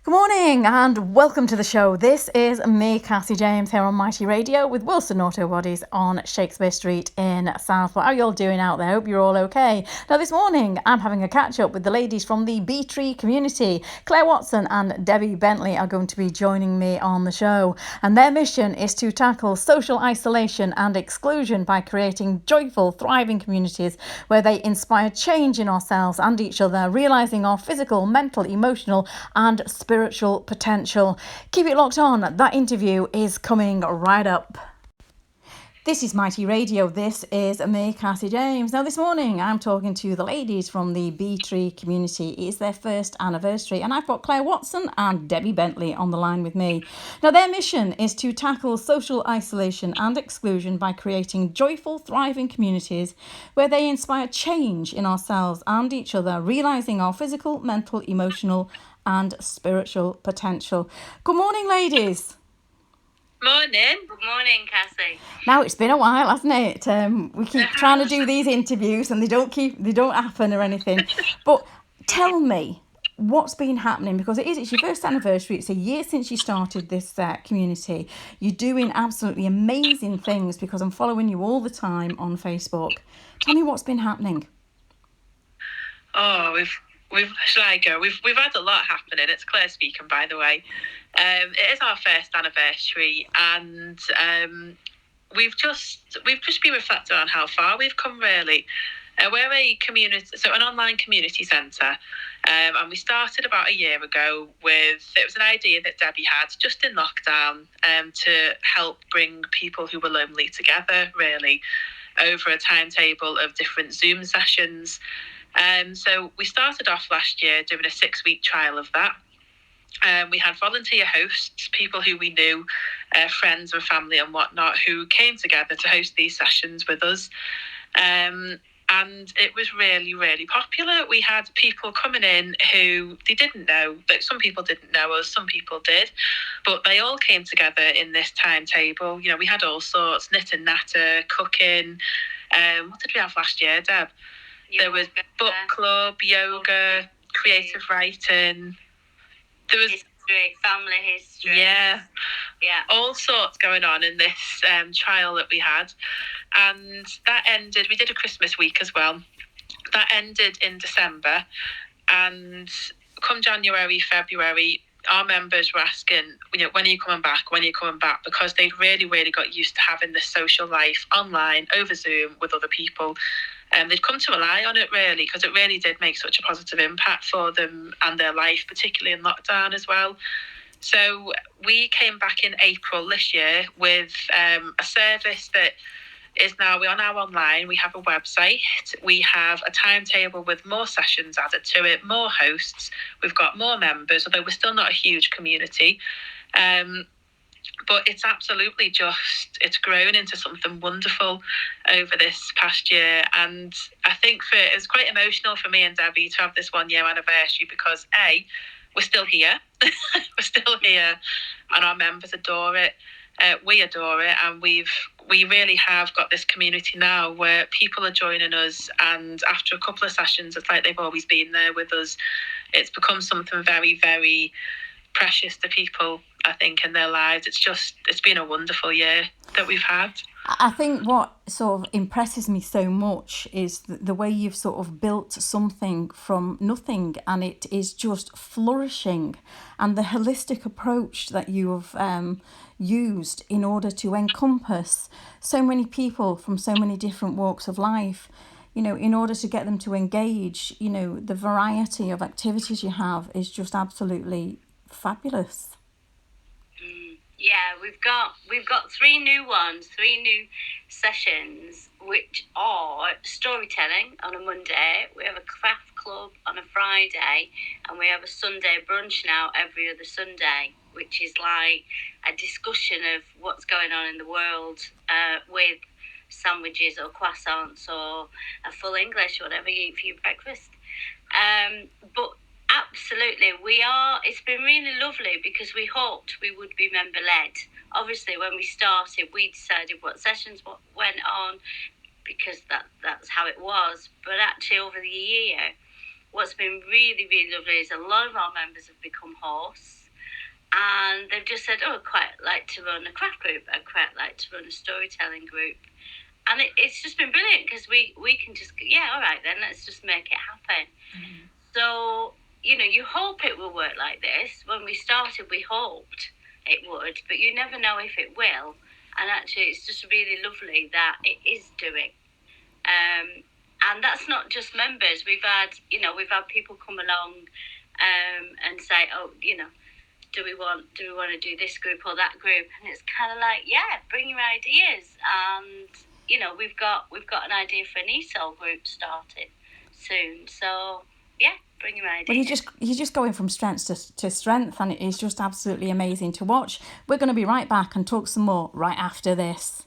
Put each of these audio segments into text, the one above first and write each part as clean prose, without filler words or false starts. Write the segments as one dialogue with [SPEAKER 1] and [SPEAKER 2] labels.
[SPEAKER 1] Good morning and welcome to the show. This is me, Cassie James, here on Mighty Radio with Wilson Auto Bodies on Shakespeare Street in Southport. How are you all doing out there? Hope you're all okay. Now this morning I'm having a catch up with the ladies from the Btree community. Clare Watson and Debbie Bentley are going to be joining me on the show, and their mission is to tackle social isolation and exclusion by creating joyful, thriving communities where they inspire change in ourselves and each other, realising our physical, mental, emotional and spiritual potential. Keep it locked on. That interview is coming right up. This is Mighty Radio. This is me, Cassie James. Now, this morning I'm talking to the ladies from the Btree community. It's their first anniversary, and I've got Clare Watson and Debbie Bentley on the line with me. Now, their mission is to tackle social isolation and exclusion by creating joyful, thriving communities where they inspire change in ourselves and each other, realising our physical, mental, emotional, and spiritual potential. Good morning, ladies.
[SPEAKER 2] Morning. Good morning, Cassie.
[SPEAKER 1] Now it's been a while, hasn't it? We keep trying to do these interviews and they don't happen or anything. But tell me what's been happening, because it's your first anniversary. It's a year since you started this community. You're doing absolutely amazing things because I'm following you all the time on Facebook. Tell me what's been happening.
[SPEAKER 2] Oh, shall I go? We've had a lot happening. It's Claire speaking, by the way. It is our first anniversary, and we've just been reflecting on how far we've come. Really, we're a community, so an online community centre, and we started about a year ago it was an idea that Debbie had just in lockdown, to help bring people who were lonely together, really, over a timetable of different Zoom sessions. So we started off last year doing a 6-week trial of that. We had volunteer hosts, people who we knew, friends and family and whatnot, who came together to host these sessions with us. And it was really, really popular. We had people coming in who they didn't know. Some people didn't know us, some people did, but they all came together in this timetable. You know, we had all sorts: knit and natter, cooking. What did we have last year, Deb? There was book club, yoga, creative writing. There was
[SPEAKER 3] history, family history.
[SPEAKER 2] Yeah, all sorts going on in this trial that we had. And that ended, we did a Christmas week as well. That ended in December. And come January, February, our members were asking, when are you coming back? When are you coming back? Because they'd really, really got used to having this social life online, over Zoom, with other people. They'd come to rely on it, really, because it really did make such a positive impact for them and their life, particularly in lockdown as well. So we came back in April this year with a service that is now, we are now online. We have a website. We have a timetable with more sessions added to it, more hosts. We've got more members, although we're still not a huge community. But it's absolutely it's grown into something wonderful over this past year. And I think it was quite emotional for me and Debbie to have this 1-year anniversary because we're still here. We're still here and our members adore it. We adore it, and we really have got this community now where people are joining us, and after a couple of sessions it's like they've always been there with us. It's become something very, very precious to people, I think, in their lives. It's been a wonderful year that we've had.
[SPEAKER 1] I think what sort of impresses me so much is the way you've sort of built something from nothing and it is just flourishing, and the holistic approach that you have used in order to encompass so many people from so many different walks of life, in order to get them to engage. The variety of activities you have is just absolutely fabulous.
[SPEAKER 3] Yeah, we've got 3 new sessions, which are storytelling on a Monday. We have a craft club on a Friday, and we have a Sunday brunch now every other Sunday, which is like a discussion of what's going on in the world, with sandwiches or croissants or a full English, whatever you eat for your breakfast. But absolutely, it's been really lovely because we hoped we would be member-led. Obviously, when we started, we decided what sessions went on because that's how it was. But actually, over the year, what's been really, really lovely is a lot of our members have become hosts, and they've just said, oh, I'd quite like to run a craft group, I'd quite like to run a storytelling group. And it's just been brilliant because we can just, all right then, let's just make it happen. Mm-hmm. So, you hope it will work like this. When we started, we hoped it would, but you never know if it will. And actually, it's just really lovely that it is doing. And that's not just members. We've had people come along and say, oh, do we want to do this group or that group? And it's kind of like, bring your ideas. And we've got an idea for an ESOL group starting soon. So bring your ideas.
[SPEAKER 1] Well, you're just going from strength to strength, and it is just absolutely amazing to watch. We're going to be right back and talk some more right after this.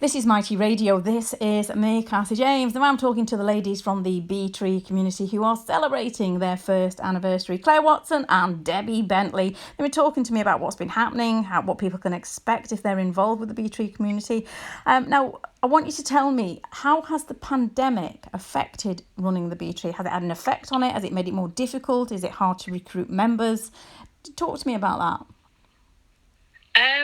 [SPEAKER 1] This is Mighty Radio. This is me, Cassie James, and I'm talking to the ladies from the Btree community who are celebrating their first anniversary. Clare Watson and Debbie Bentley. They were talking to me about what's been happening, what people can expect if they're involved with the Btree community. Now, I want you to tell me, how has the pandemic affected running the Btree? Has it had an effect on it? Has it made it more difficult? Is it hard to recruit members? Talk to me about that.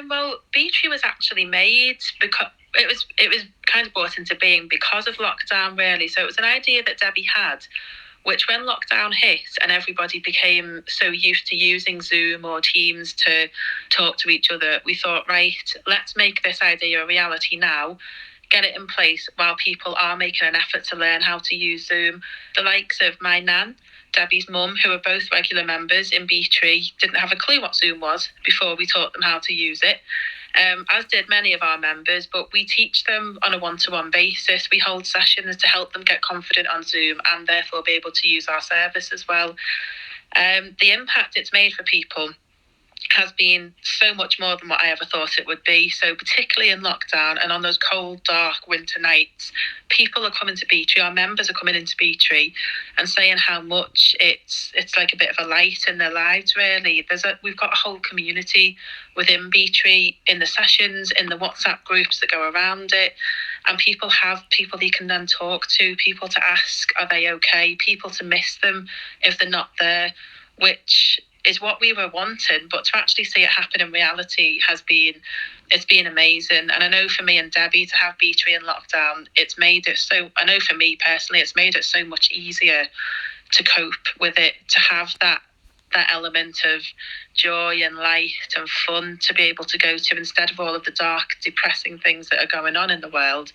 [SPEAKER 2] Well, Btree was actually made because it was kind of brought into being because of lockdown, really. So it was an idea that Debbie had, which when lockdown hit and everybody became so used to using Zoom or Teams to talk to each other, we thought, right, let's make this idea a reality now, get it in place while people are making an effort to learn how to use Zoom. The likes of my nan, Debbie's mum, who are both regular members in Btree, didn't have a clue what Zoom was before we taught them how to use it. As did many of our members, but we teach them on a one-to-one basis. We hold sessions to help them get confident on Zoom and therefore be able to use our service as well. The impact it's made for people has been so much more than what I ever thought it would be. So particularly in lockdown and on those cold, dark winter nights, people are coming to Btree, our members are coming into Btree and saying how much it's like a bit of a light in their lives, really. We've got a whole community within Btree, in the sessions, in the WhatsApp groups that go around it. And people have people they can then talk to, people to ask, are they okay? People to miss them if they're not there, which is what we were wanting, but to actually see it happen in reality it's been amazing. And I know for me and Debbie to have Btree in lockdown, I know for me personally, it's made it so much easier to cope with it, to have that element of joy and light and fun to be able to go to instead of all of the dark, depressing things that are going on in the world.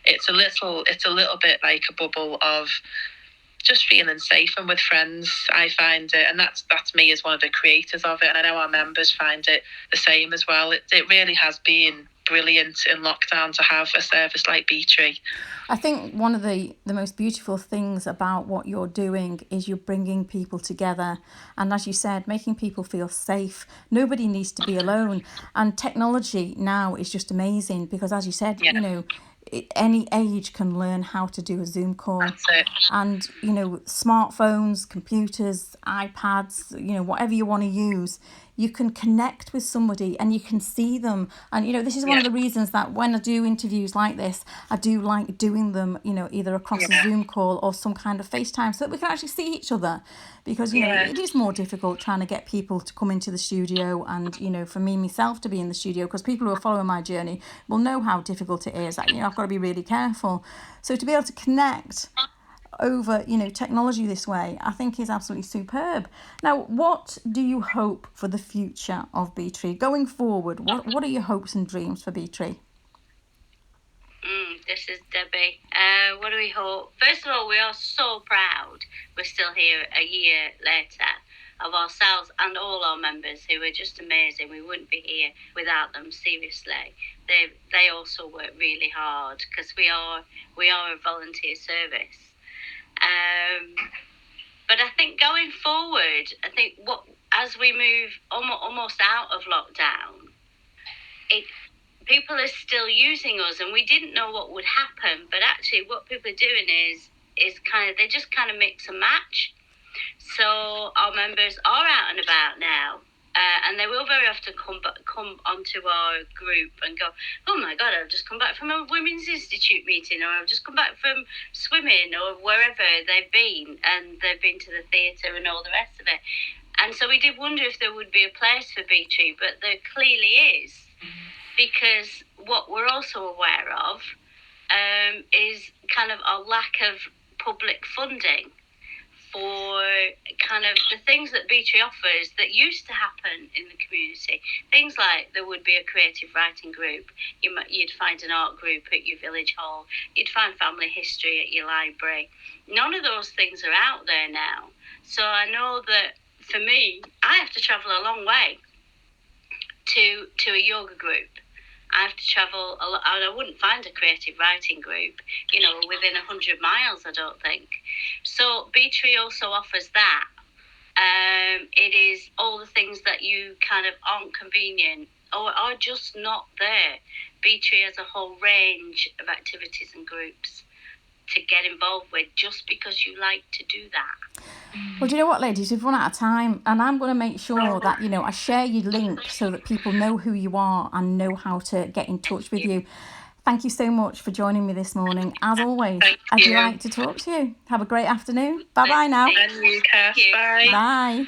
[SPEAKER 2] It's a little bit like a bubble of just feeling safe and with friends, I find it, and that's me as one of the creators of it, and I know our members find it the same as well. It really has been brilliant in lockdown to have a service like Btree.
[SPEAKER 1] I think one of the most beautiful things about what you're doing is you're bringing people together, and as you said, making people feel safe. Nobody needs to be alone, and technology now is just amazing because, as you said, any age can learn how to do a Zoom call.
[SPEAKER 2] That's it.
[SPEAKER 1] And, smartphones, computers, iPads, whatever you want to use, you can connect with somebody and you can see them. And, this is one of the reasons that when I do interviews like this, I do like doing them, either across a Zoom call or some kind of FaceTime so that we can actually see each other. Because, it is more difficult trying to get people to come into the studio and, for me, myself to be in the studio, because people who are following my journey will know how difficult it is. I've got to be really careful. So to be able to connect over, technology this way, I think is absolutely superb. Now, what do you hope for the future of Btree going forward? What are your hopes and dreams for Btree?
[SPEAKER 3] This is Debbie. What do we hope? First of all, we are so proud we're still here a year later, of ourselves and all our members who are just amazing. We wouldn't be here without them, seriously. They also work really hard because we are a volunteer service. But I think going forward, as we move almost out of lockdown, people are still using us, and we didn't know what would happen. But actually, what people are doing is they just kind of mix and match. So our members are out and about now, And they will very often come onto our group and go, oh my God, I've just come back from a Women's Institute meeting, or I've just come back from swimming, or wherever they've been, and they've been to the theatre and all the rest of it. And so we did wonder if there would be a place for Btree, but there clearly is, because what we're also aware of is kind of a lack of public funding for kind of the things that Btree offers that used to happen in the community. Things like there would be a creative writing group, you'd find an art group at your village hall, you'd find family history at your library. None of those things are out there now. So I know that for me, I have to travel a long way to a yoga group. I have to travel a lot, and I wouldn't find a creative writing group, within 100 miles, I don't think. So Btree also offers that. It is all the things that you kind of aren't convenient or are just not there. Btree has a whole range of activities and groups to get involved with just because you like to do that.
[SPEAKER 1] Well, do you know what, ladies? We've run out of time, and I'm going to make sure that, I share your link so that people know who you are and know how to get in touch with you. Thank you so much for joining me this morning. As always, I'd like to talk to you. Have a great afternoon. Bye-bye now.
[SPEAKER 2] And you, Cass. Bye.
[SPEAKER 1] Bye.